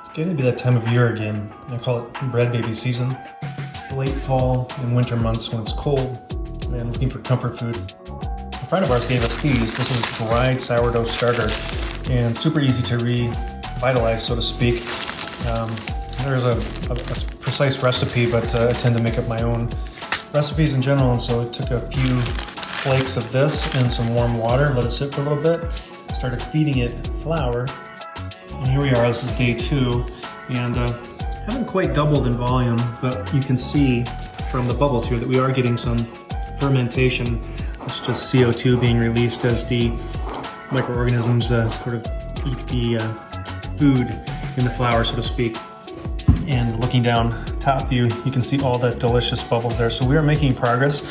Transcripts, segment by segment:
It's getting to be that time of year again. I call it bread baby season. Late fall and winter months when it's cold and looking for comfort food. A friend of ours gave us these. This is dried sourdough starter and super easy to revitalize, so to speak. There's a precise recipe, but I tend to make up my own recipes in general, and so I took a few flakes of this in some warm water, let it sit for a little bit, started feeding it flour, and here we are. This is day 2, and haven't quite doubled in volume, but you can see from the bubbles here that we are getting some fermentation. It's just CO2 being released as the microorganisms sort of eat the food in the flour, so to speak. And looking down top view, you can see all that delicious bubbles there. So we are making progress.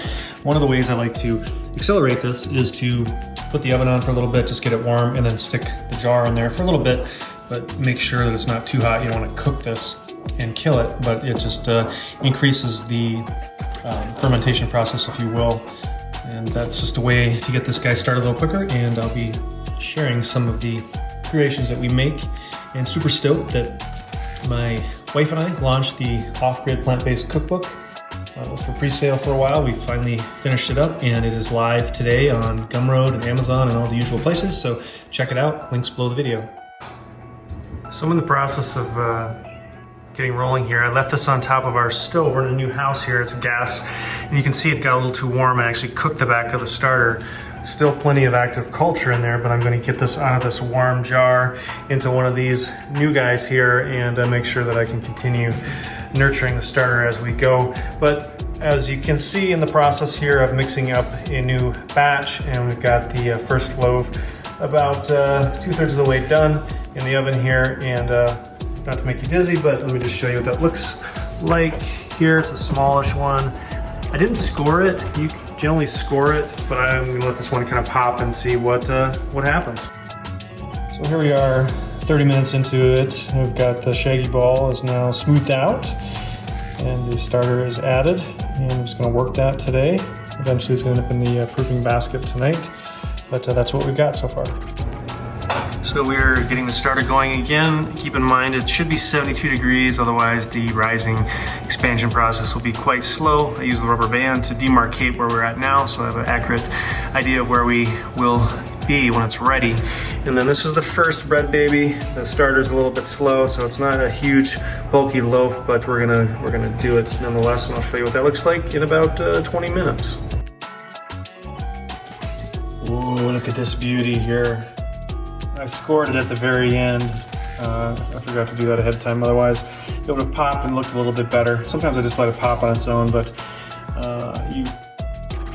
One of the ways I like to accelerate this is to put the oven on for a little bit, just get it warm, and then stick the jar in there for a little bit, but make sure that it's not too hot. You don't want to cook this and kill it, but it just increases the fermentation process, if you will. And that's just a way to get this guy started a little quicker, and I'll be sharing some of the creations that we make. And super stoked that my wife and I launched the Off-Grid plant-based cookbook. It was for pre-sale for a while. We finally finished it up, and it is live today on Gumroad and Amazon and all the usual places, so check it out. Links below the video. So I'm in the process of getting rolling here. I left this on top of our stove. We're in a new house here. It's gas, and you can see it got a little too warm and actually cooked the back of the starter. Still plenty of active culture in there, but I'm going to get this out of this warm jar into one of these new guys here and make sure that I can continue nurturing the starter as we go. But as you can see in the process here of mixing up a new batch, and we've got the first loaf about 2/3 of the way done in the oven here. And not to make you dizzy, but let me just show you what that looks like here. It's a smallish one. I didn't score it. You generally score it, but I'm gonna let this one kind of pop and see what happens. So here we are, 30 minutes into it. We've got the shaggy ball is now smoothed out, and the starter is added. And I'm just gonna work that today. Eventually it's gonna end up in the proofing basket tonight, but that's what we've got so far. So we're getting the starter going again. Keep in mind it should be 72 degrees, otherwise the rising expansion process will be quite slow. I use the rubber band to demarcate where we're at now, so I have an accurate idea of where we will be when it's ready. And then this is the first bread baby. The starter's a little bit slow, so it's not a huge bulky loaf, but we're gonna do it nonetheless, and I'll show you what that looks like in about 20 minutes. Whoa, look at this beauty here. I scored it at the very end. I forgot to do that ahead of time, otherwise it would have popped and looked a little bit better. Sometimes I just let it pop on its own, but you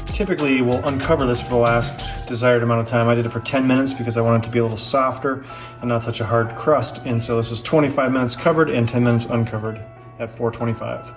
typically will uncover this for the last desired amount of time. I did it for 10 minutes because I wanted it to be a little softer and not such a hard crust. And so this is 25 minutes covered and 10 minutes uncovered at 425.